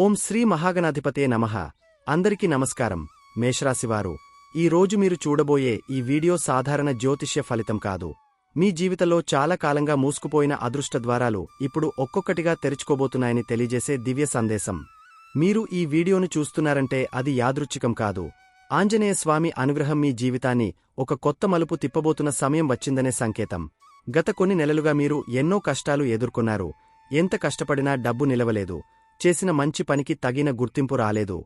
ఓం శ్రీ మహాగణాధిపతే నమః. అందరికీ నమస్కారం. మేషరాశివారు, ఈ రోజు మీరు చూడబోయే ఈ వీడియో సాధారణ జ్యోతిష్య ఫలితం కాదు. మీ జీవితంలో చాలా కాలంగా మూసుకుపోయిన అదృష్ట ద్వారాలు ఇప్పుడు ఒక్కొక్కటిగా తెరుచుకోబోతున్నాయని తెలియజేసే దివ్య సందేశం. మీరు ఈ వీడియోను చూస్తున్నారంటే అది యాదృచ్ఛికం కాదు. ఆంజనేయ స్వామి అనుగ్రహం మీ జీవితాన్ని ఒక కొత్త మలుపు తిప్పబోతున్న సమయం వచ్చిందనే సంకేతం. గత కొన్ని నెలలుగా మీరు ఎన్నో కష్టాలు ఎదుర్కొన్నారు. ఎంత కష్టపడినా డబ్బు నిలవలేదు. చేసిన మంచి పనికి తగిన గుర్తింపు రాలేదు.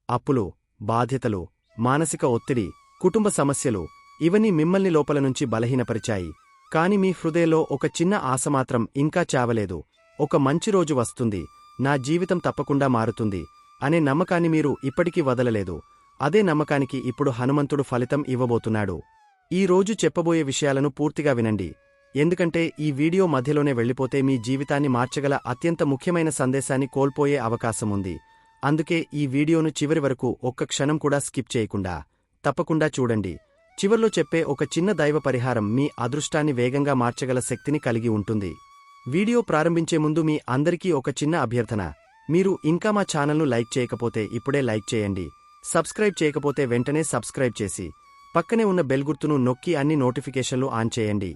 అప్పులు, బాధ్యతలు, మానసిక ఒత్తిడి, కుటుంబ సమస్యలు ఇవన్నీ మిమ్మల్ని లోపల నుంచి బలహీనపరిచాయి. కాని మీ హృదయంలో ఒక చిన్న ఆశ మాత్రం ఇంకా చావలేదు. ఒక మంచి రోజు వస్తుంది, నా జీవితం తప్పకుండా మారుతుంది అనే నమ్మకాన్ని మీరు ఇప్పటికీ వదలలేదు. అదే నమ్మకానికి ఇప్పుడు హనుమంతుడు ఫలితం ఇవ్వబోతున్నాడు. ఈ రోజు చెప్పబోయే విషయాలను పూర్తిగా వినండి. ఎందుకంటే ఈ వీడియో మధ్యలోనే వెళ్ళిపోతే మీ జీవితాన్ని మార్చగల అత్యంత ముఖ్యమైన సందేశాన్ని కోల్పోయే అవకాశముంది. అందుకే ఈ వీడియోను చివరి వరకు ఒక్క క్షణం కూడా స్కిప్ చేయకుండా తప్పకుండా చూడండి. చివర్లో చెప్పే ఒక చిన్న దైవ పరిహారం మీ అదృష్టాన్ని వేగంగా మార్చగల శక్తిని కలిగి ఉంటుంది. వీడియో ప్రారంభించే ముందు మీ అందరికీ ఒక చిన్న అభ్యర్థన. మీరు ఇంకా మా ఛానల్ను లైక్ చేయకపోతే ఇప్పుడే లైక్ చేయండి. సబ్స్క్రైబ్ చేయకపోతే వెంటనే సబ్స్క్రైబ్ చేసి పక్కనే ఉన్న బెల్ గుర్తును నొక్కి అన్ని నోటిఫికేషన్లు ఆన్ చేయండి.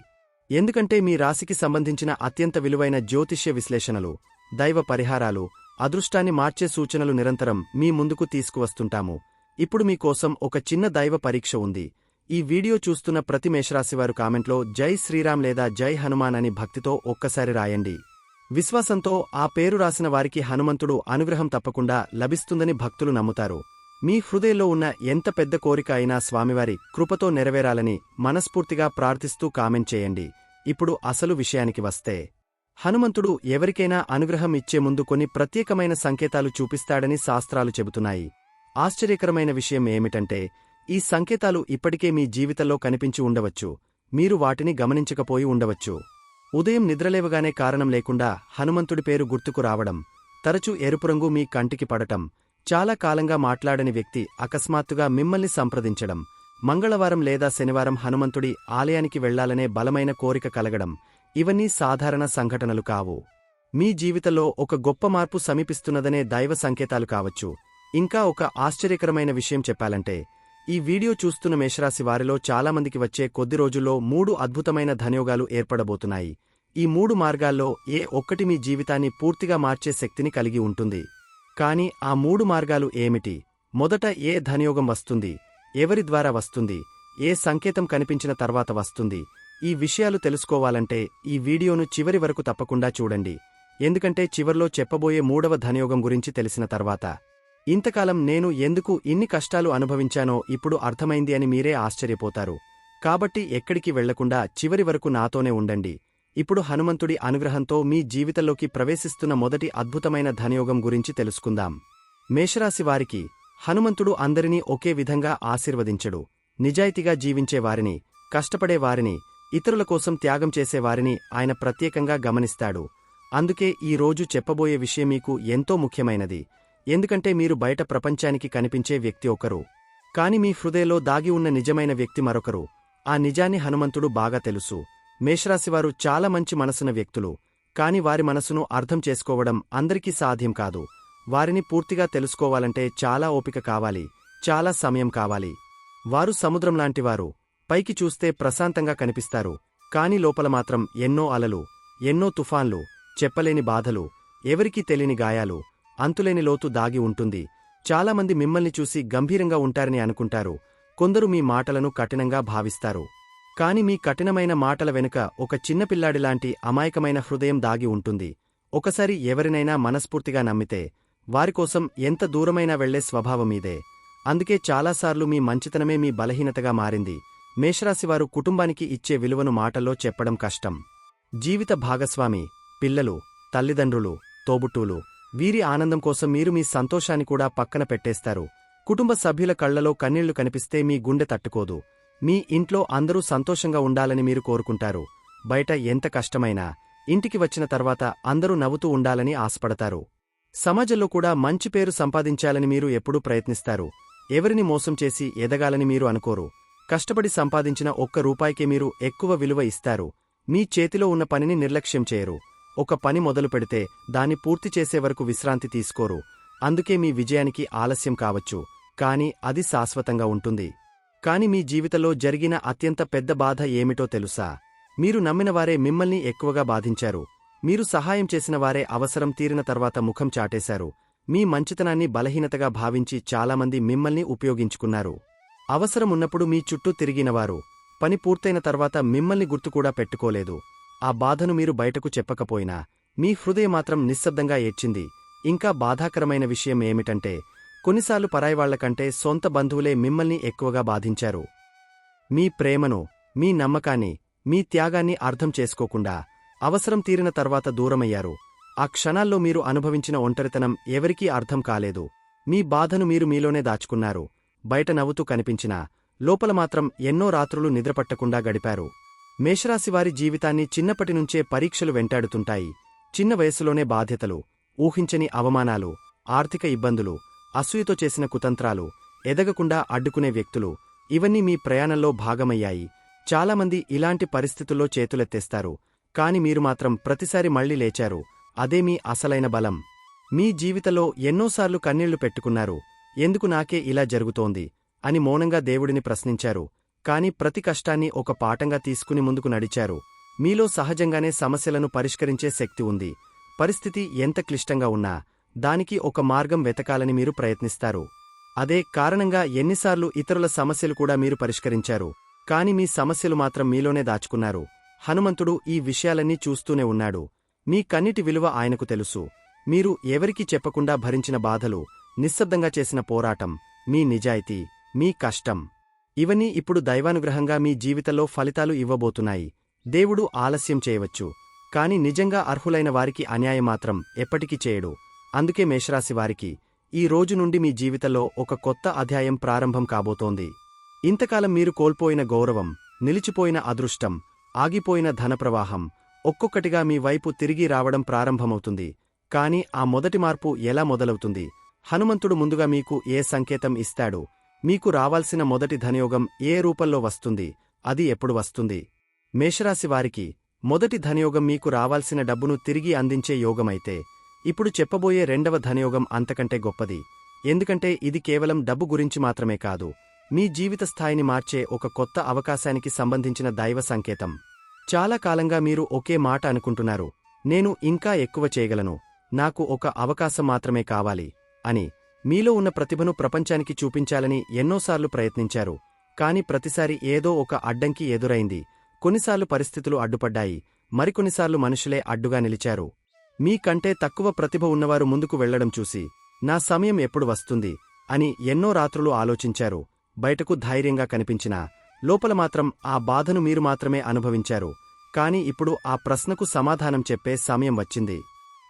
ఎందుకంటే మీ రాశికి సంబంధించిన అత్యంత విలువైన జ్యోతిష్య విశ్లేషణలు, దైవ పరిహారాలు, అదృష్టాన్ని మార్చే సూచనలు నిరంతరం మీ ముందుకు తీసుకువస్తుంటాము. ఇప్పుడు మీకోసం ఒక చిన్న దైవ పరీక్ష ఉంది. ఈ వీడియో చూస్తున్న ప్రతి మేషరాశివారు కామెంట్లో జై శ్రీరామ్ లేదా జై హనుమాన్ అని భక్తితో ఒక్కసారి రాయండి. విశ్వాసంతో ఆ పేరు రాసిన వారికి హనుమంతుడు అనుగ్రహం తప్పకుండా లభిస్తుందని భక్తులు నమ్ముతారు. మీ హృదయంలో ఉన్న ఎంత పెద్ద కోరిక అయినా స్వామివారి కృపతో నెరవేరాలని మనస్ఫూర్తిగా ప్రార్థిస్తూ కామెంట్ చేయండి. ఇప్పుడు అసలు విషయానికి వస్తే, హనుమంతుడు ఎవరికైనా అనుగ్రహం ఇచ్చే ముందు కొన్ని ప్రత్యేకమైన సంకేతాలు చూపిస్తాడని శాస్త్రాలు చెబుతున్నాయి. ఆశ్చర్యకరమైన విషయం ఏమిటంటే, ఈ సంకేతాలు ఇప్పటికే మీ జీవితంలో కనిపించి ఉండవచ్చు. మీరు వాటిని గమనించకపోయి ఉండవచ్చు. ఉదయం నిద్రలేవగానే కారణం లేకుండా హనుమంతుడి పేరు గుర్తుకు రావడం, తరచూ ఎరుపు రంగు మీ కంటికి పడటం, చాలా కాలంగా మాట్లాడని వ్యక్తి అకస్మాత్తుగా మిమ్మల్ని సంప్రదించడం, మంగళవారం లేదా శనివారం హనుమంతుడి ఆలయానికి వెళ్లాలనే బలమైన కోరిక కలగడం ఇవన్నీ సాధారణ సంఘటనలు కావు. మీ జీవితంలో ఒక గొప్ప మార్పు సమీపిస్తున్నదనే దైవ సంకేతాలు కావచ్చు. ఇంకా ఒక ఆశ్చర్యకరమైన విషయం చెప్పాలంటే, ఈ వీడియో చూస్తున్న మేషరాశి వారిలో చాలామందికి వచ్చే కొద్ది రోజుల్లో 3 అద్భుతమైన ధనయోగాలు ఏర్పడబోతున్నాయి. ఈ 3 మార్గాల్లో ఏ ఒక్కటి మీ జీవితాన్ని పూర్తిగా మార్చే శక్తిని కలిగి ఉంటుంది. కాని ఆ 3 మార్గాలు ఏమిటి? మొదట ఏ ధనయోగం వస్తుంది? ఎవరి ద్వారా వస్తుంది? ఏ సంకేతం కనిపించిన తర్వాత వస్తుంది? ఈ విషయాలు తెలుసుకోవాలంటే ఈ వీడియోను చివరి వరకు తప్పకుండా చూడండి. ఎందుకంటే చివర్లో చెప్పబోయే 3వ ధనయోగం గురించి తెలిసిన తర్వాత, ఇంతకాలం నేను ఎందుకు ఇన్ని కష్టాలు అనుభవించానో ఇప్పుడు అర్థమైంది అని మీరే ఆశ్చర్యపోతారు. కాబట్టి ఎక్కడికి వెళ్లకుండా చివరి వరకు నాతోనే ఉండండి. ఇప్పుడు హనుమంతుడి అనుగ్రహంతో మీ జీవితంలోకి ప్రవేశిస్తున్న మొదటి అద్భుతమైన ధనయోగం గురించి తెలుసుకుందాం. మేషరాశి వారికి హనుమంతుడు అందరినీ ఒకే విధంగా ఆశీర్వదించడు. నిజాయితీగా జీవించే వారిని, కష్టపడే వారిని, ఇతరుల కోసం త్యాగం చేసేవారిని ఆయన ప్రత్యేకంగా గమనిస్తాడు. అందుకే ఈ రోజు చెప్పబోయే విషయం మీకు ఎంతో ముఖ్యమైనది. ఎందుకంటే మీరు బయట ప్రపంచానికి కనిపించే వ్యక్తి ఒకరు, కాని మీ హృదయంలో దాగి ఉన్న నిజమైన వ్యక్తి మరొకరు. ఆ నిజాన్ని హనుమంతుడు బాగా తెలుసు. మేషరాశివారు చాలా మంచి మనసున్న వ్యక్తులు, కాని వారి మనసును అర్థం చేసుకోవడం అందరికీ సాధ్యం కాదు. వారిని పూర్తిగా తెలుసుకోవాలంటే చాలా ఓపిక కావాలి, చాలా సమయం కావాలి. వారు సముద్రంలాంటివారు. పైకి చూస్తే ప్రశాంతంగా కనిపిస్తారు, కాని లోపల మాత్రం ఎన్నో అలలు, ఎన్నో తుఫాన్లు, చెప్పలేని బాధలు, ఎవరికీ తెలియని గాయాలు, అంతులేని లోతు దాగి ఉంటుంది. చాలామంది మిమ్మల్ని చూసి గంభీరంగా ఉంటారని అనుకుంటారు. కొందరు మీ మాటలను కఠినంగా భావిస్తారు. కాని మీ కఠినమైన మాటల వెనుక ఒక చిన్నపిల్లాడిలాంటి అమాయకమైన హృదయం దాగి ఉంటుంది. ఒకసారి ఎవరినైనా మనస్ఫూర్తిగా నమ్మితే వారికోసం ఎంత దూరమైనా వెళ్లే స్వభావమీదే. అందుకే చాలాసార్లు మీ మంచితనమే మీ బలహీనతగా మారింది. మేషరాశివారు కుటుంబానికి ఇచ్చే విలువను మాటల్లో చెప్పడం కష్టం. జీవిత భాగస్వామి, పిల్లలు, తల్లిదండ్రులు, తోబుట్టువులు వీరి ఆనందం కోసం మీరు మీ సంతోషాన్ని కూడా పక్కన పెట్టేస్తారు. కుటుంబ సభ్యుల కళ్లలో కన్నీళ్లు కనిపిస్తే మీ గుండె తట్టుకోదు. మీ ఇంట్లో అందరూ సంతోషంగా ఉండాలని మీరు కోరుకుంటారు. బయట ఎంత కష్టమైనా ఇంటికి వచ్చిన తర్వాత అందరూ నవ్వుతూ ఉండాలని ఆశపడతారు. సమాజంలో కూడా మంచి పేరు సంపాదించాలని మీరు ఎప్పుడూ ప్రయత్నిస్తారు. ఎవరిని మోసం చేసి ఎదగాలని మీరు అనుకోరు. కష్టపడి సంపాదించిన ఒక్క రూపాయికే మీరు ఎక్కువ విలువ ఇస్తారు. మీ చేతిలో ఉన్న పనిని నిర్లక్ష్యం చేయరు. ఒక పని మొదలు పెడితే దాన్ని పూర్తి చేసే వరకు విశ్రాంతి తీసుకోరు. అందుకే మీ విజయానికి ఆలస్యం కావచ్చు, కాని అది శాశ్వతంగా ఉంటుంది. కాని మీ జీవితంలో జరిగిన అత్యంత పెద్ద బాధ ఏమిటో తెలుసా? మీరు నమ్మినవారే మిమ్మల్ని ఎక్కువగా బాధించారు. మీరు సహాయం చేసిన వారే అవసరం తీరిన తర్వాత ముఖం చాటేశారు. మీ మంచితనాన్ని బలహీనతగా భావించి చాలామంది మిమ్మల్ని ఉపయోగించుకున్నారు. అవసరమున్నప్పుడు మీ చుట్టూ తిరిగినవారు పని పూర్తయిన తర్వాత మిమ్మల్ని గుర్తుకూడా పెట్టుకోలేదు. ఆ బాధను మీరు బయటకు చెప్పకపోయినా మీ హృదయం మాత్రం నిశ్శబ్దంగా ఏడ్చింది. ఇంకా బాధాకరమైన విషయం ఏమిటంటే, కొన్నిసార్లు పరాయివాళ్లకంటే సొంత బంధువులే మిమ్మల్ని ఎక్కువగా బాధించారు. మీ ప్రేమను, మీ నమ్మకాన్ని, మీ త్యాగాన్ని అర్థం చేసుకోకుండా అవసరం తీరిన తర్వాత దూరమయ్యారు. ఆ క్షణాల్లో మీరు అనుభవించిన ఒంటరితనం ఎవరికీ అర్థం కాలేదు. మీ బాధను మీరు మీలోనే దాచుకున్నారు. బయట నవ్వుతూ కనిపించినా లోపల మాత్రం ఎన్నో రాత్రులు నిద్రపట్టకుండా గడిపారు. మేషరాశివారి జీవితాన్ని చిన్నప్పటినుంచే పరీక్షలు వెంటాడుతుంటాయి. చిన్న వయస్సులోనే బాధ్యతలు, ఊహించని అవమానాలు, ఆర్థిక ఇబ్బందులు, అసూయతో చేసిన కుతంత్రాలు, ఎదగకుండా అడ్డుకునే వ్యక్తులు, ఇవన్నీ మీ ప్రయాణంలో భాగమయ్యాయి. చాలామంది ఇలాంటి పరిస్థితుల్లో చేతులెత్తేస్తారు. కాని మీరు మాత్రం ప్రతిసారి మళ్లీ లేచారు. అదే మీ అసలైన బలం. మీ జీవితంలో ఎన్నోసార్లు కన్నీళ్లు పెట్టుకున్నారు. ఎందుకు నాకే ఇలా జరుగుతోంది అని మౌనంగా దేవుడిని ప్రశ్నించారు. కాని ప్రతి కష్టాన్ని ఒక పాఠంగా తీసుకుని ముందుకు నడిచారు. మీలో సహజంగానే సమస్యలను పరిష్కరించే శక్తి ఉంది. పరిస్థితి ఎంత క్లిష్టంగా ఉన్నా దానికి ఒక మార్గం వెతకాలని మీరు ప్రయత్నిస్తారు. అదే కారణంగా ఎన్నిసార్లు ఇతరుల సమస్యలు కూడా మీరు పరిష్కరించారు. కాని మీ సమస్యలు మాత్రం మీలోనే దాచుకున్నారు. హనుమంతుడు ఈ విషయాలన్నీ చూస్తూనే ఉన్నాడు. మీ కన్నిటి విలువ ఆయనకు తెలుసు. మీరు ఎవరికీ చెప్పకుండా భరించిన బాధలు, నిశ్శబ్దంగా చేసిన పోరాటం, మీ నిజాయితీ, మీ కష్టం, ఇవన్నీ ఇప్పుడు దైవానుగ్రహంగా మీ జీవితంలో ఫలితాలు ఇవ్వబోతున్నాయి. దేవుడు ఆలస్యం చేయవచ్చు, కాని నిజంగా అర్హులైన వారికి అన్యాయం మాత్రం ఎప్పటికీ చేయడు. అందుకే మేషరాశివారికి ఈ రోజు నుండి మీ జీవితంలో ఒక కొత్త అధ్యాయం ప్రారంభం కాబోతోంది. ఇంతకాలం మీరు కోల్పోయిన గౌరవం, నిలిచిపోయిన అదృష్టం, ఆగిపోయిన ధనప్రవాహం ఒక్కొక్కటిగా మీ వైపు తిరిగి రావడం ప్రారంభమవుతుంది. కాని ఆ మొదటి మార్పు ఎలా మొదలవుతుంది? హనుమంతుడు ముందుగా మీకు ఏ సంకేతం ఇస్తాడు? మీకు రావాల్సిన మొదటి ధనయోగం ఏ రూపంలో వస్తుంది? అది ఎప్పుడు వస్తుంది? మేషరాశివారికి మొదటి ధనయోగం మీకు రావాల్సిన డబ్బును తిరిగి అందించే యోగమైతే, ఇప్పుడు చెప్పబోయే రెండవ ధనయోగం అంతకంటే గొప్పది. ఎందుకంటే ఇది కేవలం డబ్బు గురించి మాత్రమే కాదు, మీ జీవిత స్థాయిని మార్చే ఒక కొత్త అవకాశానికి సంబంధించిన దైవ సంకేతం. చాలా కాలంగా మీరు ఒకే మాట అనుకుంటున్నారు, నేను ఇంకా ఎక్కువ చేయగలను, నాకు ఒక అవకాశం మాత్రమే కావాలి అని. మీలో ఉన్న ప్రతిభను ప్రపంచానికి చూపించాలని ఎన్నోసార్లు ప్రయత్నించారు. కాని ప్రతిసారి ఏదో ఒక అడ్డంకి ఎదురైంది. కొన్నిసార్లు పరిస్థితులు అడ్డుపడ్డాయి, మరికొన్నిసార్లు మనుషులే అడ్డుగా నిలిచారు. మీకంటే తక్కువ ప్రతిభ ఉన్నవారు ముందుకు వెళ్లడం చూసి, నా సమయం ఎప్పుడు వస్తుంది అని ఎన్నో రాత్రులు ఆలోచించారు. బయటకు ధైర్యంగా కనిపించినా లోపల మాత్రం ఆ బాధను మీరు మాత్రమే అనుభవించారు. కాని ఇప్పుడు ఆ ప్రశ్నకు సమాధానం చెప్పే సమయం వచ్చింది.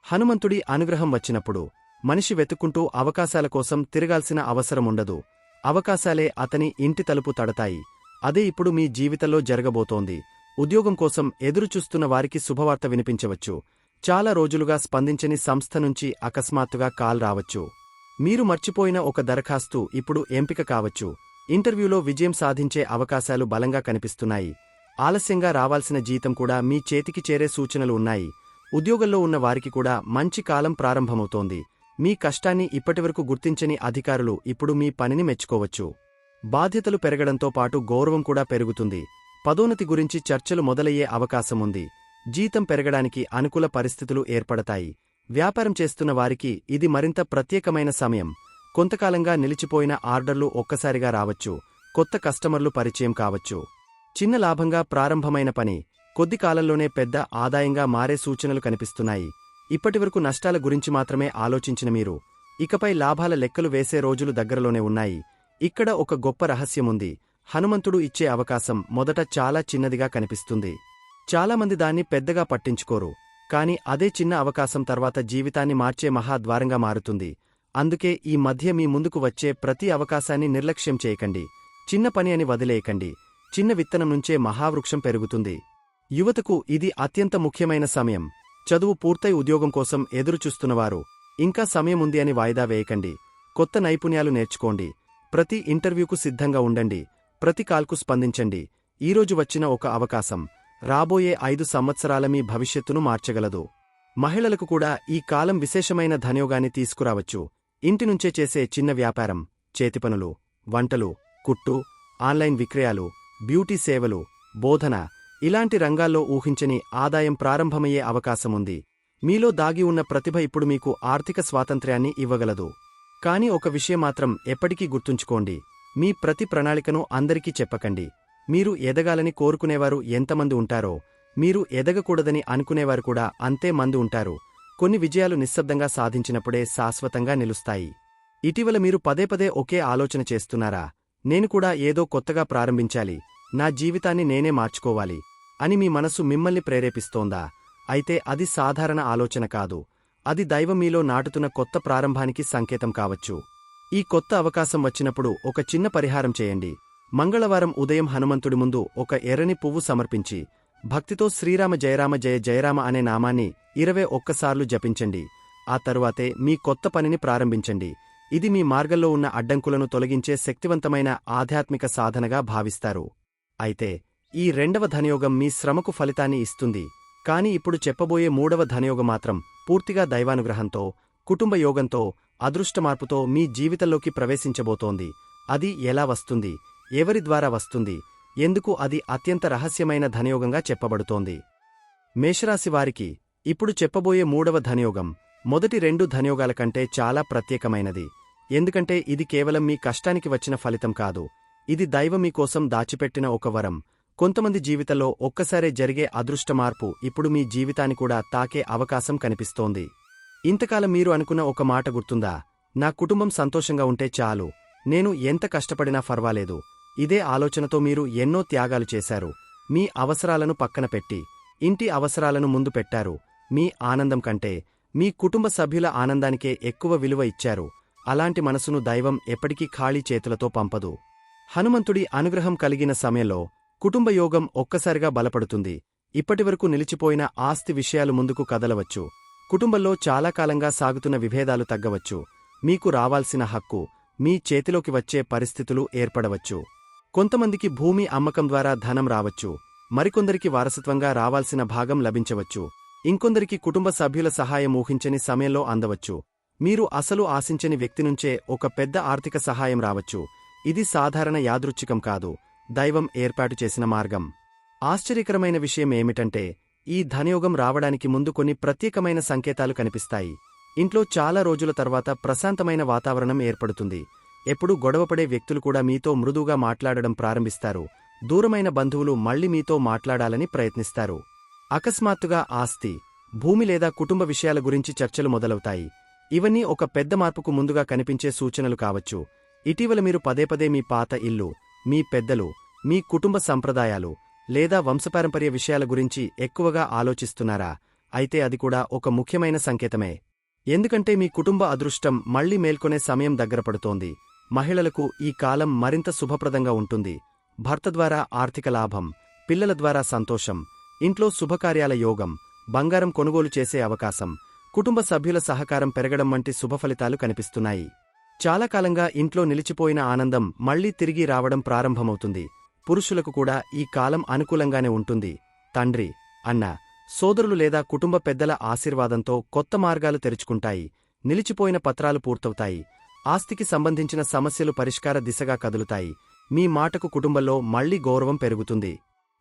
హనుమంతుడి అనుగ్రహం వచ్చినప్పుడు మనిషి వెతుక్కుంటూ అవకాశాల కోసం తిరగాల్సిన అవసరముండదు. అవకాశాలే అతని ఇంటి తలుపు తడతాయి. అదే ఇప్పుడు మీ జీవితంలో జరగబోతోంది. ఉద్యోగం కోసం ఎదురుచూస్తున్న వారికి శుభవార్త వినిపించవచ్చు. చాలా రోజులుగా స్పందించని సంస్థ నుంచి అకస్మాత్తుగా కాల్ రావచ్చు. మీరు మర్చిపోయిన ఒక దరఖాస్తు ఇప్పుడు ఎంపిక కావచ్చు. ఇంటర్వ్యూలో విజయం సాధించే అవకాశాలు బలంగా కనిపిస్తున్నాయి. ఆలస్యంగా రావాల్సిన జీతం కూడా మీ చేతికి చేరే సూచనలు ఉన్నాయి. ఉద్యోగంలో ఉన్న వారికి కూడా మంచి కాలం ప్రారంభమవుతోంది. మీ కష్టాన్ని ఇప్పటివరకు గుర్తించని అధికారులు ఇప్పుడు మీ పనిని మెచ్చుకోవచ్చు. బాధ్యతలు పెరగడంతో పాటు గౌరవం కూడా పెరుగుతుంది. పదోన్నతి గురించి చర్చలు మొదలయ్యే అవకాశముంది. జీతం పెరగడానికి అనుకూల పరిస్థితులు ఏర్పడతాయి. వ్యాపారం చేస్తున్న వారికి ఇది మరింత ప్రత్యేకమైన సమయం. కొంతకాలంగా నిలిచిపోయిన ఆర్డర్లు ఒక్కసారిగా రావచ్చు. కొత్త కస్టమర్లు పరిచయం కావచ్చు. చిన్న లాభంగా ప్రారంభమైన పని కొద్ది కాలంలోనే పెద్ద ఆదాయంగా మారే సూచనలు కనిపిస్తున్నాయి. ఇప్పటివరకు నష్టాల గురించి మాత్రమే ఆలోచించిన మీరు ఇకపై లాభాల లెక్కలు వేసే రోజులు దగ్గరలోనే ఉన్నాయి. ఇక్కడ ఒక గొప్ప రహస్యముంది. హనుమంతుడు ఇచ్చే అవకాశం మొదట చాలా చిన్నదిగా కనిపిస్తుంది. చాలామంది దాన్ని పెద్దగా పట్టించుకోరు. కాని అదే చిన్న అవకాశం తర్వాత జీవితాన్ని మార్చే మహాద్వారంగా మారుతుంది. అందుకే ఈ మధ్య మీ ముందుకు వచ్చే ప్రతి అవకాశాన్ని నిర్లక్ష్యం చేయకండి. చిన్న పని అని వదిలేయకండి. చిన్న విత్తనం నుంచే మహావృక్షం పెరుగుతుంది. యువతకు ఇది అత్యంత ముఖ్యమైన సమయం. చదువు పూర్తయి ఉద్యోగం కోసం ఎదురుచూస్తున్నవారు ఇంకా సమయముంది అని వాయిదా వేయకండి. కొత్త నైపుణ్యాలు నేర్చుకోండి. ప్రతి ఇంటర్వ్యూకు సిద్ధంగా ఉండండి. ప్రతి కాల్కు స్పందించండి. ఈరోజు వచ్చిన ఒక అవకాశం రాబోయే 5 సంవత్సరాల మీ భవిష్యత్తును మార్చగలదు. మహిళలకు కూడా ఈ కాలం విశేషమైన ధనయోగాన్ని తీసుకురావచ్చు. ఇంటి నుంచే చేసే చిన్న వ్యాపారం, చేతిపనులు, వంటలు, కుట్టు, ఆన్లైన్ విక్రయాలు, బ్యూటీ సేవలు, బోధన ఇలాంటి రంగాల్లో ఊహించని ఆదాయం ప్రారంభమయ్యే అవకాశముంది. మీలో దాగి ఉన్న ప్రతిభ ఇప్పుడు మీకు ఆర్థిక స్వాతంత్ర్యాన్ని ఇవ్వగలదు. కానీ ఒక విషయం మాత్రం ఎప్పటికీ గుర్తుంచుకోండి, మీ ప్రతి ప్రణాళికను అందరికీ చెప్పకండి. మీరు ఎదగాలని కోరుకునేవారు ఎంతమంది ఉంటారో, మీరు ఎదగకూడదని అనుకునేవారు కూడా అంతే మంది ఉంటారు. కొన్ని విజయాలు నిశ్శబ్దంగా సాధించినప్పుడే శాశ్వతంగా నిలుస్తాయి. ఇటీవల మీరు పదే ఒకే ఆలోచన చేస్తున్నారా? నేను కూడా ఏదో కొత్తగా ప్రారంభించాలి, నా జీవితాన్ని నేనే మార్చుకోవాలి అని మీ మనసు మిమ్మల్ని ప్రేరేపిస్తోందా? అయితే అది సాధారణ ఆలోచన కాదు. అది దైవం మీలో నాటుతున్న కొత్త ప్రారంభానికి సంకేతం కావచ్చు. ఈ కొత్త అవకాశం వచ్చినప్పుడు ఒక చిన్న పరిహారం చేయండి. మంగళవారం ఉదయం హనుమంతుడి ముందు ఒక ఎర్రని పువ్వు సమర్పించి, భక్తితో శ్రీరామ జయరామ జయ జయరామ అనే నామాన్ని 21 సార్లు జపించండి. ఆ తరువాతే మీ కొత్త పనిని ప్రారంభించండి. ఇది మీ మార్గంలో ఉన్న అడ్డంకులను తొలగించే శక్తివంతమైన ఆధ్యాత్మిక సాధనగా భావిస్తారు. అయితే ఈ రెండవ ధనయోగం మీ శ్రమకు ఫలితాన్ని ఇస్తుంది. కాని ఇప్పుడు చెప్పబోయే మూడవ ధనయోగం మాత్రం పూర్తిగా దైవానుగ్రహంతో, కుటుంబ యోగంతో, అదృష్టమార్పుతో మీ జీవితంలోకి ప్రవేశించబోతోంది. అది ఎలా వస్తుంది? ఎవరి ద్వారా వస్తుంది? ఎందుకు అది అత్యంత రహస్యమైన ధనయోగంగా చెప్పబడుతోంది? మేషరాశి వారికి ఇప్పుడు చెప్పబోయే మూడవ ధనయోగం మొదటి 2 ధనయోగాల కంటే చాలా ప్రత్యేకమైనది. ఎందుకంటే ఇది కేవలం మీ కష్టానికి వచ్చిన ఫలితం కాదు. ఇది దైవం మీకోసం దాచిపెట్టిన ఒక వరం. కొంతమంది జీవితంలో ఒక్కసారే జరిగే అదృష్టమార్పు ఇప్పుడు మీ జీవితాన్ని కూడా తాకే అవకాశం కనిపిస్తోంది. ఇంతకాలం మీరు అనుకున్న ఒక మాట గుర్తుందా? నా కుటుంబం సంతోషంగా ఉంటే చాలు, నేను ఎంత కష్టపడినా ఫర్వాలేదు. ఇదే ఆలోచనతో మీరు ఎన్నో త్యాగాలు చేశారు. మీ అవసరాలను పక్కన పెట్టి ఇంటి అవసరాలను ముందు పెట్టారు. మీ ఆనందం కంటే మీ కుటుంబ సభ్యుల ఆనందానికే ఎక్కువ విలువ ఇచ్చారు. అలాంటి మనసును దైవం ఎప్పటికీ ఖాళీ చేతులతో పంపదు. హనుమంతుడి అనుగ్రహం కలిగిన సమయంలో కుటుంబ యోగం ఒక్కసారిగా బలపడుతుంది. ఇప్పటివరకు నిలిచిపోయిన ఆస్తి విషయాలు ముందుకు కదలవచ్చు. కుటుంబంలో చాలా కాలంగా సాగుతున్న విభేదాలు తగ్గవచ్చు. మీకు రావాల్సిన హక్కు మీ చేతిలోకి వచ్చే పరిస్థితులు ఏర్పడవచ్చు. కొంతమందికి భూమి అమ్మకం ద్వారా ధనం రావచ్చు. మరికొందరికి వారసత్వంగా రావాల్సిన భాగం లభించవచ్చు. ఇంకొందరికి కుటుంబ సభ్యుల సహాయం ఊహించని సమయంలో అందవచ్చు. మీరు అసలు ఆశించని వ్యక్తి నుంచే ఒక పెద్ద ఆర్థిక సహాయం రావచ్చు. ఇది సాధారణ యాదృచ్ఛికం కాదు, దైవం ఏర్పాటు చేసిన మార్గం. ఆశ్చర్యకరమైన విషయం ఏమిటంటే, ఈ ధనయోగం రావడానికి ముందు కొన్ని ప్రత్యేకమైన సంకేతాలు కనిపిస్తాయి. ఇంట్లో చాలా రోజుల తర్వాత ప్రశాంతమైన వాతావరణం ఏర్పడుతుంది. ఎప్పుడూ గొడవపడే వ్యక్తులు కూడా మీతో మృదువుగా మాట్లాడడం ప్రారంభిస్తారు. దూరమైన బంధువులు మళ్లీ మీతో మాట్లాడాలని ప్రయత్నిస్తారు. అకస్మాత్తుగా ఆస్తి, భూమి లేదా కుటుంబ విషయాల గురించి చర్చలు మొదలవుతాయి. ఇవన్నీ ఒక పెద్ద మార్పుకు ముందుగా కనిపించే సూచనలు కావచ్చు. ఇటీవల మీరు పదే మీ పాత ఇల్లు, మీ పెద్దలు, మీ కుటుంబ సంప్రదాయాలు లేదా వంశపారంపర్య విషయాల గురించి ఎక్కువగా ఆలోచిస్తున్నారా? అయితే అది కూడా ఒక ముఖ్యమైన సంకేతమే. ఎందుకంటే మీ కుటుంబ అదృష్టం మళ్లీ మేల్కొనే సమయం దగ్గరపడుతోంది. మహిళలకు ఈ కాలం మరింత శుభప్రదంగా ఉంటుంది. భర్త ద్వారా ఆర్థిక లాభం, పిల్లల ద్వారా సంతోషం, ఇంట్లో శుభకార్యాల యోగం, బంగారం కొనుగోలు చేసే అవకాశం, కుటుంబ సభ్యుల సహకారం పెరగడం వంటి శుభఫలితాలు కనిపిస్తున్నాయి. చాలా కాలంగా ఇంట్లో నిలిచిపోయిన ఆనందం మళ్లీ తిరిగి రావడం ప్రారంభమవుతుంది. పురుషులకు కూడా ఈ కాలం అనుకూలంగానే ఉంటుంది. తండ్రి, అన్న, సోదరులు లేదా కుటుంబ పెద్దల ఆశీర్వాదంతో కొత్త మార్గాలు తెరుచుకుంటాయి. నిలిచిపోయిన పత్రాలు పూర్తవుతాయి. ఆస్తికి సంబంధించిన సమస్యలు పరిష్కార దిశగా కదులుతాయి. మీ మాటకు కుటుంబంలో మళ్లీ గౌరవం పెరుగుతుంది.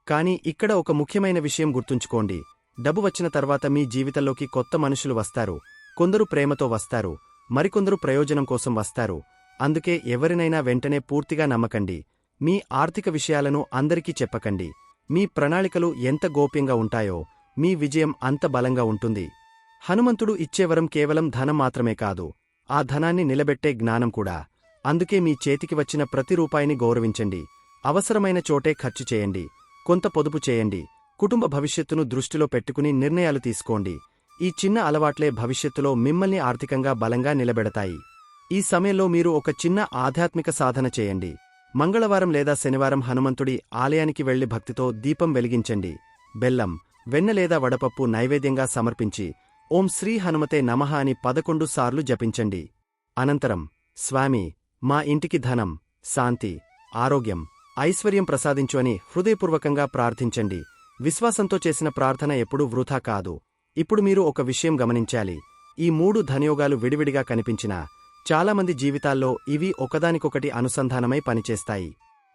కానీ ఇక్కడ ఒక ముఖ్యమైన విషయం గుర్తుంచుకోండి. డబ్బు వచ్చిన తర్వాత మీ జీవితంలోకి కొత్త మనుషులు వస్తారు. కొందరు ప్రేమతో వస్తారు, మరికొందరు ప్రయోజనం కోసం వస్తారు. అందుకే ఎవరినైనా వెంటనే పూర్తిగా నమ్మకండి. మీ ఆర్థిక విషయాలను అందరికీ చెప్పకండి. మీ ప్రణాళికలు ఎంత గోప్యంగా ఉంటాయో మీ విజయం అంత బలంగా ఉంటుంది. హనుమంతుడు ఇచ్చేవరం కేవలం ధనం మాత్రమే కాదు, ఆ ధనాన్ని నిలబెట్టే జ్ఞానం కూడా. అందుకే మీ చేతికి వచ్చిన ప్రతి రూపాయిని గౌరవించండి. అవసరమైన చోటే ఖర్చు చేయండి. కొంత పొదుపు చేయండి. కుటుంబ భవిష్యత్తును దృష్టిలో పెట్టుకుని నిర్ణయాలు తీసుకోండి. ఈ చిన్న అలవాట్లే భవిష్యత్తులో మిమ్మల్ని ఆర్థికంగా బలంగా నిలబెడతాయి. ఈ సమయంలో మీరు ఒక చిన్న ఆధ్యాత్మిక సాధన చేయండి. మంగళవారం లేదా శనివారం హనుమంతుడి ఆలయానికి వెళ్లి భక్తితో దీపం వెలిగించండి. బెల్లం, వెన్న లేదా వడపప్పు నైవేద్యంగా సమర్పించి ఓం శ్రీ హనుమతే నమః అని 11 సార్లు జపించండి. అనంతరం, స్వామి, మా ఇంటికి ధనం, శాంతి, ఆరోగ్యం, ఐశ్వర్యం ప్రసాదించు అని హృదయపూర్వకంగా ప్రార్థించండి. విశ్వాసంతో చేసిన ప్రార్థన ఎప్పుడూ వృథా కాదు. ఇప్పుడు మీరు ఒక విషయం గమనించాలి. ఈ 3 ధనయోగాలు విడివిడిగా కనిపించినా చాలామంది జీవితాల్లో ఇవి ఒకదానికొకటి అనుసంధానమై పనిచేస్తాయి.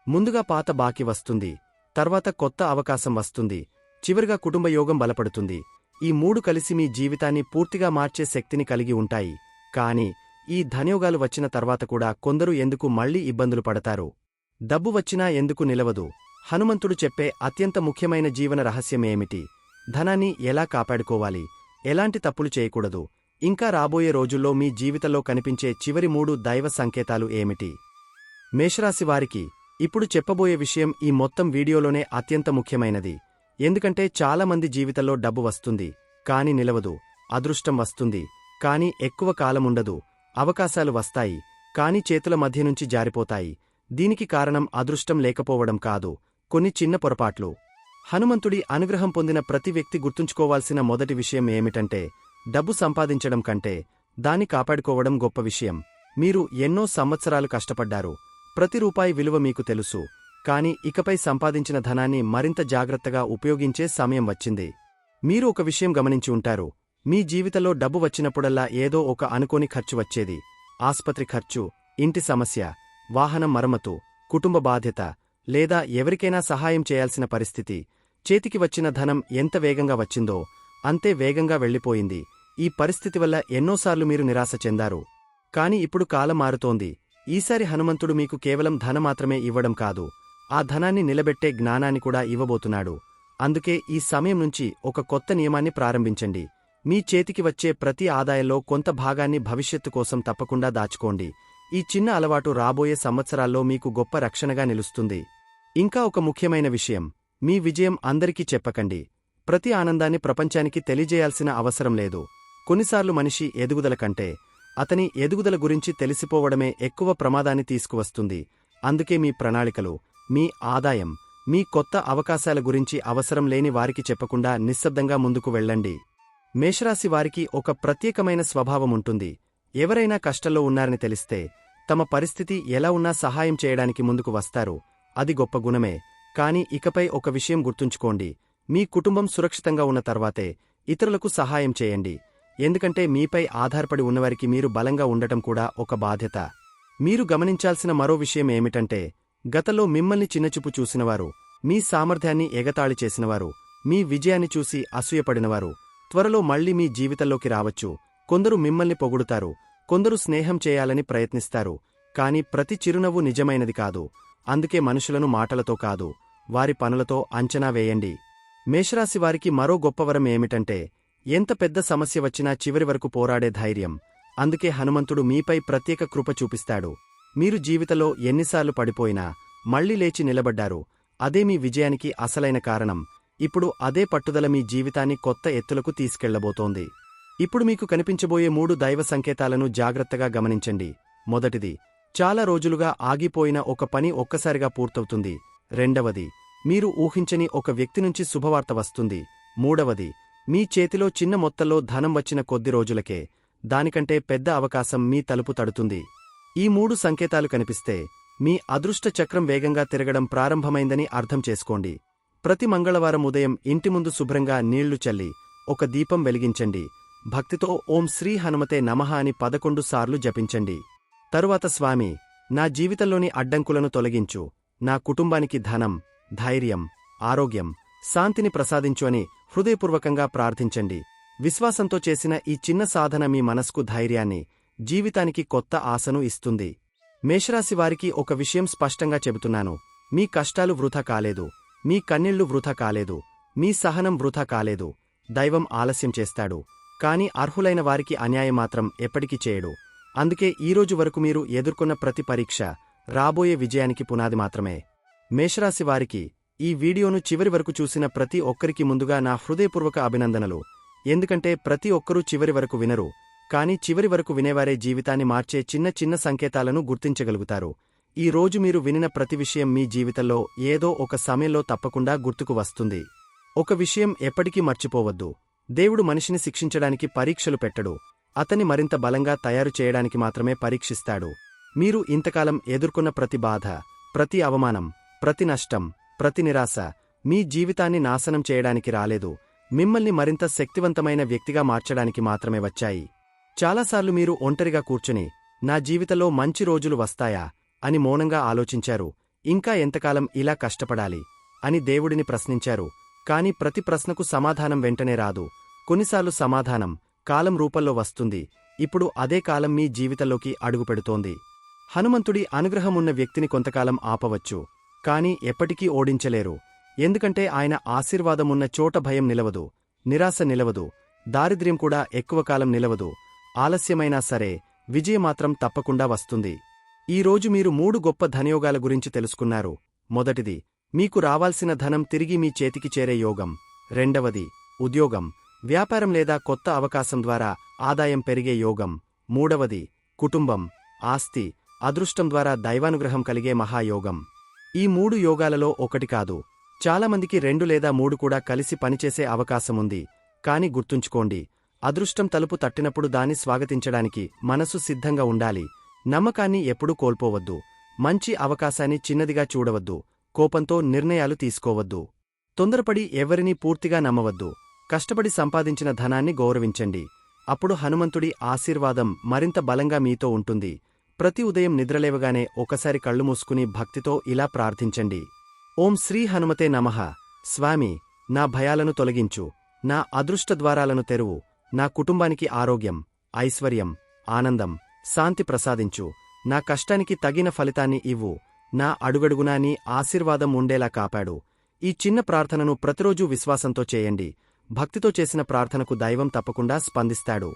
ముందుగా పాత బాకీ వస్తుంది, తర్వాత కొత్త అవకాశం వస్తుంది, చివరిగా కుటుంబ యోగం బలపడుతుంది. ఈ మూడు కలిసి మీ జీవితాన్ని పూర్తిగా మార్చే శక్తిని కలిగి ఉంటాయి. కాని ఈ ధనయోగాలు వచ్చిన తర్వాత కూడా కొందరు ఎందుకు మళ్లీ ఇబ్బందులు పడతారు? డబ్బు వచ్చినా ఎందుకు నిలవదు? హనుమంతుడు చెప్పే అత్యంత ముఖ్యమైన జీవన రహస్యమేమిటి? ధనాన్ని ఎలా కాపాడుకోవాలి? ఎలాంటి తప్పులు చేయకూడదు? ఇంకా రాబోయే రోజుల్లో మీ జీవితంలో కనిపించే చివరి 3 దైవ సంకేతాలు ఏమిటి? మేషరాశివారికి ఇప్పుడు చెప్పబోయే విషయం ఈ మొత్తం వీడియోలోనే అత్యంత ముఖ్యమైనది. ఎందుకంటే చాలామంది జీవితంలో డబ్బు వస్తుంది, కాని నిలవదు. అదృష్టం వస్తుంది, కాని ఎక్కువ కాలముండదు. అవకాశాలు వస్తాయి, కాని చేతుల మధ్య నుంచి జారిపోతాయి. దీనికి కారణం అదృష్టం లేకపోవడం కాదు, కొన్ని చిన్న పొరపాట్లు. హనుమంతుడి అనుగ్రహం పొందిన ప్రతి వ్యక్తి గుర్తుంచుకోవాల్సిన మొదటి విషయం ఏమిటంటే, డబ్బు సంపాదించడం కంటే దాన్ని కాపాడుకోవడం గొప్ప విషయం. మీరు ఎన్నో సంవత్సరాలు కష్టపడ్డారు, ప్రతి రూపాయి విలువ మీకు తెలుసు. కాని ఇకపై సంపాదించిన ధనాన్ని మరింత జాగ్రత్తగా ఉపయోగించే సమయం వచ్చింది. మీరు ఒక విషయం గమనించి ఉంటారు. మీ జీవితంలో డబ్బు వచ్చినప్పుడల్లా ఏదో ఒక అనుకోని ఖర్చు వచ్చేది. ఆస్పత్రి ఖర్చు, ఇంటి సమస్య, వాహనం మరమ్మతు, కుటుంబ బాధ్యత, లేదా ఎవరికైనా సహాయం చేయాల్సిన పరిస్థితి. చేతికి వచ్చిన ధనం ఎంత వేగంగా వచ్చిందో అంతే వేగంగా వెళ్లిపోయింది. ఈ పరిస్థితి వల్ల ఎన్నోసార్లు మీరు నిరాశ చెందారు. కాని ఇప్పుడు కాలం మారుతోంది. ఈసారి హనుమంతుడు మీకు కేవలం ధనం మాత్రమే ఇవ్వడం కాదు, ఆ ధనాన్ని నిలబెట్టే జ్ఞానాన్ని కూడా ఇవ్వబోతున్నాడు. అందుకే ఈ సమయం నుంచి ఒక కొత్త నియమాన్ని ప్రారంభించండి. మీ చేతికి వచ్చే ప్రతి ఆదాయంలో కొంత భాగాన్ని భవిష్యత్తు కోసం తప్పకుండా దాచుకోండి. ఈ చిన్న అలవాటు రాబోయే సంవత్సరాల్లో మీకు గొప్ప రక్షణగా నిలుస్తుంది. ఇంకా ఒక ముఖ్యమైన విషయం, మీ విజయం అందరికీ చెప్పకండి. ప్రతి ఆనందాన్ని ప్రపంచానికి తెలియజేయాల్సిన అవసరం లేదు. కొన్నిసార్లు మనిషి ఎదుగుదల కంటే అతని ఎదుగుదల గురించి తెలిసిపోవడమే ఎక్కువ ప్రమాదాన్ని తీసుకువస్తుంది. అందుకే మీ ప్రణాళికలు, మీ ఆదాయం, మీ కొత్త అవకాశాల గురించి అవసరం లేని వారికి చెప్పకుండా నిశ్శబ్దంగా ముందుకు వెళ్ళండి. మేషరాశి వారికి ఒక ప్రత్యేకమైన స్వభావముంటుంది. ఎవరైనా కష్టంలో ఉన్నారని తెలిస్తే తమ పరిస్థితి ఎలా ఉన్నా సహాయం చేయడానికి ముందుకు వస్తారు. అది గొప్ప గుణమే. కాని ఇకపై ఒక విషయం గుర్తుంచుకోండి, మీ కుటుంబం సురక్షితంగా ఉన్న తర్వాతే ఇతరులకు సహాయం చేయండి. ఎందుకంటే మీపై ఆధారపడి ఉన్నవారికి మీరు బలంగా ఉండటం కూడా ఒక బాధ్యత. మీరు గమనించాల్సిన మరో విషయం ఏమిటంటే, గతంలో మిమ్మల్ని చిన్నచూపు చూసినవారు, మీ సామర్థ్యాన్ని ఎగతాళి చేసినవారు, మీ విజయాన్ని చూసి అసూయపడినవారు త్వరలో మళ్లీ మీ జీవితంలోకి రావచ్చు. కొందరు మిమ్మల్ని పొగుడుతారు, కొందరు స్నేహం చేయాలని ప్రయత్నిస్తారు. కాని ప్రతి చిరునవ్వు నిజమైనది కాదు. అందుకే మనుషులను మాటలతో కాదు, వారి పనులతో అంచనా వేయండి. మేషరాశివారికి మరో గొప్పవరం ఏమిటంటే, ఎంత పెద్ద సమస్య వచ్చినా చివరి వరకు పోరాడే ధైర్యం. అందుకే హనుమంతుడు మీపై ప్రత్యేక కృప చూపిస్తాడు. మీరు జీవితంలో ఎన్నిసార్లు పడిపోయినా మళ్లీ లేచి నిలబడ్డారు. అదే మీ విజయానికి అసలైన కారణం. ఇప్పుడు అదే పట్టుదల మీ జీవితాన్ని కొత్త ఎత్తులకు తీసుకెళ్లబోతోంది. ఇప్పుడు మీకు కనిపించబోయే 3 దైవ సంకేతాలను జాగ్రత్తగా గమనించండి. మొదటిది, చాలా రోజులుగా ఆగిపోయిన ఒక పని ఒక్కసారిగా పూర్తవుతుంది. రెండవది, మీరు ఊహించని ఒక వ్యక్తి నుంచి శుభవార్త వస్తుంది. మూడవది, మీ చేతిలో చిన్న మొత్తంలో ధనం వచ్చిన కొద్ది రోజులకే దానికంటే పెద్ద అవకాశం మీ తలుపు తడుతుంది. ఈ 3 సంకేతాలు కనిపిస్తే మీ అదృష్ట చక్రం వేగంగా తిరగడం ప్రారంభమైందని అర్థం చేసుకోండి. ప్రతి మంగళవారం ఉదయం ఇంటి ముందు శుభ్రంగా నీళ్లు చల్లి ఒక దీపం వెలిగించండి. భక్తితో ఓం శ్రీ హనుమతే నమః అని 11 సార్లు జపించండి. తరువాత స్వామి, నా జీవితంలోని అడ్డంకులను తొలగించు, నా కుటుంబానికి ధనం, ధైర్యం, ఆరోగ్యం, శాంతిని ప్రసాదించు అని హృదయపూర్వకంగా ప్రార్థించండి. విశ్వాసంతో చేసిన ఈ చిన్న సాధన మీ మనస్కు ధైర్యాన్ని, జీవితానికి కొత్త ఆశను ఇస్తుంది. మేషరాశివారికి ఒక విషయం స్పష్టంగా చెబుతున్నాను, మీ కష్టాలు వృథా కాలేదు, మీ కన్నీళ్లు వృథా కాలేదు, మీ సహనం వృథా కాలేదు. దైవం ఆలస్యం చేస్తాడు, కాని అర్హులైన వారికి అన్యాయం మాత్రం ఎప్పటికీ చేయడు. అందుకే ఈరోజు వరకు మీరు ఎదుర్కొన్న ప్రతి పరీక్ష రాబోయే విజయానికి పునాది మాత్రమే. మేషరాశివారికి ఈ వీడియోను చివరి వరకు చూసిన ప్రతి ఒక్కరికి ముందుగా నా హృదయపూర్వక అభినందనలు. ఎందుకంటే ప్రతి ఒక్కరూ చివరి వరకు వినరు, కాని చివరి వరకు వినేవారే జీవితాన్ని మార్చే చిన్న చిన్న సంకేతాలను గుర్తించగలుగుతారు. ఈ రోజు మీరు వినిన ప్రతి విషయం మీ జీవితంలో ఏదో ఒక సమయంలో తప్పకుండా గుర్తుకు వస్తుంది. ఒక విషయం ఎప్పటికీ మర్చిపోవద్దు, దేవుడు మనిషిని శిక్షించడానికి పరీక్షలు పెట్టడు, అతన్ని మరింత బలంగా తయారు చేయడానికి మాత్రమే పరీక్షిస్తాడు. మీరు ఇంతకాలం ఎదుర్కొన్న ప్రతి బాధ, ప్రతి అవమానం, ప్రతి నష్టం, ప్రతి నిరాశ మీ జీవితాన్ని నాశనం చేయడానికి రాలేదు, మిమ్మల్ని మరింత శక్తివంతమైన వ్యక్తిగా మార్చడానికి మాత్రమే వచ్చాయి. చాలాసార్లు మీరు ఒంటరిగా కూర్చుని నా జీవితంలో మంచి రోజులు వస్తాయా అని మౌనంగా ఆలోచించారు. ఇంకా ఎంతకాలం ఇలా కష్టపడాలి అని దేవుడిని ప్రశ్నించారు. కాని ప్రతి ప్రశ్నకు సమాధానం వెంటనే రాదు. కొన్నిసార్లు సమాధానం కాలం రూపంలో వస్తుంది. ఇప్పుడు అదే కాలం మీ జీవితంలోకి అడుగుపెడుతోంది. హనుమంతుడి అనుగ్రహమున్న వ్యక్తిని కొంతకాలం ఆపవచ్చు, కాని ఎప్పటికీ ఓడించలేరు. ఎందుకంటే ఆయన ఆశీర్వాదమున్న చోట భయం నిలవదు, నిరాశ నిలవదు, దారిద్ర్యం కూడా ఎక్కువ కాలం నిలవదు. ఆలస్యమైనా సరే విజయమాత్రం తప్పకుండా వస్తుంది. ఈరోజు మీరు 3 గొప్ప ధనయోగాల గురించి తెలుసుకున్నారు. మొదటిది, మీకు రావాల్సిన ధనం తిరిగి మీ చేతికి చేరే యోగం. రెండవది, ఉద్యోగం, వ్యాపారం లేదా కొత్త అవకాశం ద్వారా ఆదాయం పెరిగే యోగం. మూడవది, కుటుంబం, ఆస్తి, అదృష్టం ద్వారా దైవానుగ్రహం కలిగే మహాయోగం. ఈ 3 యోగాలలో ఒకటి కాదు, చాలామందికి 2 లేదా 3 కూడా కలిసి పనిచేసే అవకాశముంది. కాని గుర్తుంచుకోండి, అదృష్టం తలుపు తట్టినప్పుడు దాన్ని స్వాగతించడానికి మనసు సిద్ధంగా ఉండాలి. నమ్మకాన్ని ఎప్పుడూ కోల్పోవద్దు. మంచి అవకాశాన్ని చిన్నదిగా చూడవద్దు. కోపంతో నిర్ణయాలు తీసుకోవద్దు. తొందరపడి ఎవరినీ పూర్తిగా నమ్మవద్దు. కష్టపడి సంపాదించిన ధనాన్ని గౌరవించండి. అప్పుడు హనుమంతుడి ఆశీర్వాదం మరింత బలంగా మీతో ఉంటుంది. ప్రతి ఉదయం నిద్రలేవగానే ఒకసారి కళ్ళు మూసుకుని భక్తితో ఇలా ప్రార్థించండి. ఓం శ్రీ హనుమతే నమః. స్వామి, నా భయాలను తొలగించు, నా అదృష్ట ద్వారాలను తెరువు, నా కుటుంబానికి ఆరోగ్యం, ఐశ్వర్యం, ఆనందం, శాంతి ప్రసాదించు, నా కష్టానికి తగిన ఫలితాన్ని ఇవ్వు, నా అడుగడుగునా నీ ఆశీర్వాదం ఉండేలా కాపాడు. ఈ చిన్న ప్రార్థనను ప్రతిరోజూ విశ్వాసంతో చేయండి. భక్తితో చేసిన ప్రార్థనకు దైవం తప్పకుండా స్పందిస్తాడు.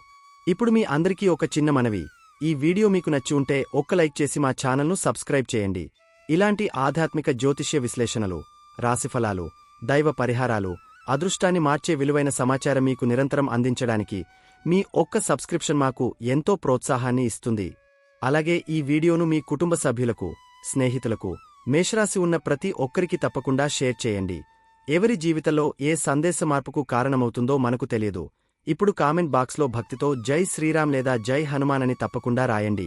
ఇప్పుడు మీ అందరికీ ఒక చిన్న మనవి. ఈ వీడియో మీకు నచ్చి ఉంటే ఒక్క లైక్ చేసి మా ఛానల్ను సబ్స్క్రైబ్ చేయండి. ఇలాంటి ఆధ్యాత్మిక జ్యోతిష్య విశ్లేషణలు, రాశిఫలాలు, దైవ పరిహారాలు, అదృష్టాన్ని మార్చే విలువైన సమాచారం మీకు నిరంతరం అందించడానికి మీ ఒక్క సబ్స్క్రిప్షన్ మాకు ఎంతో ప్రోత్సాహాన్ని ఇస్తుంది. అలాగే ఈ వీడియోను మీ కుటుంబ సభ్యులకు, స్నేహితులకు, మేషరాశి ఉన్న ప్రతి ఒక్కరికి తప్పకుండా షేర్ చేయండి. ఎవరి జీవితంలో ఏ సందేశ మార్పుకు కారణమవుతుందో మనకు తెలియదు. ఇప్పుడు కామెంట్ బాక్స్లో భక్తితో జై శ్రీరామ్ లేదా జై హనుమాన్ అని తప్పకుండా రాయండి.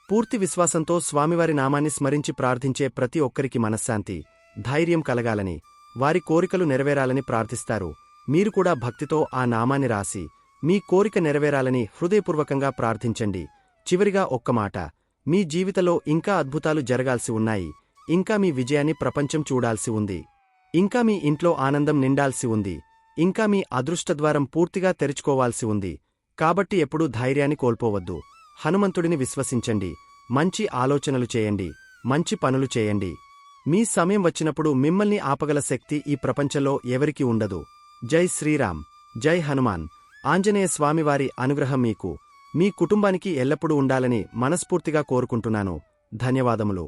పూర్తి విశ్వాసంతో స్వామివారి నామాన్ని స్మరించి ప్రార్థించే ప్రతి ఒక్కరికి మనశ్శాంతి, ధైర్యం కలగాలని, వారి కోరికలు నెరవేరాలని ప్రార్థిస్తారు. మీరు కూడా భక్తితో ఆ నామాన్ని రాసి మీ కోరిక నెరవేరాలని హృదయపూర్వకంగా ప్రార్థించండి. చివరిగా ఒక్క మాట, మీ జీవితంలో ఇంకా అద్భుతాలు జరగాల్సి ఉన్నాయి. ఇంకా మీ విజయాన్ని ప్రపంచం చూడాల్సి ఉంది. ఇంకా మీ ఇంట్లో ఆనందం నిండాల్సి ఉంది. ఇంకా మీ అదృష్టద్వారం పూర్తిగా తెరుచుకోవాల్సి ఉంది. కాబట్టి ఎప్పుడూ ధైర్యాన్ని కోల్పోవద్దు. హనుమంతుడిని విశ్వసించండి. మంచి ఆలోచనలు చేయండి. మంచి పనులు చేయండి. మీ సమయం వచ్చినప్పుడు మిమ్మల్ని ఆపగల శక్తి ఈ ప్రపంచంలో ఎవరికీ ఉండదు. జై శ్రీరామ్, జై హనుమాన్. ఆంజనేయ స్వామివారి అనుగ్రహం మీకు, మీ కుటుంబానికి ఎల్లప్పుడూ ఉండాలని మనస్ఫూర్తిగా కోరుకుంటున్నాను. ధన్యవాదములు.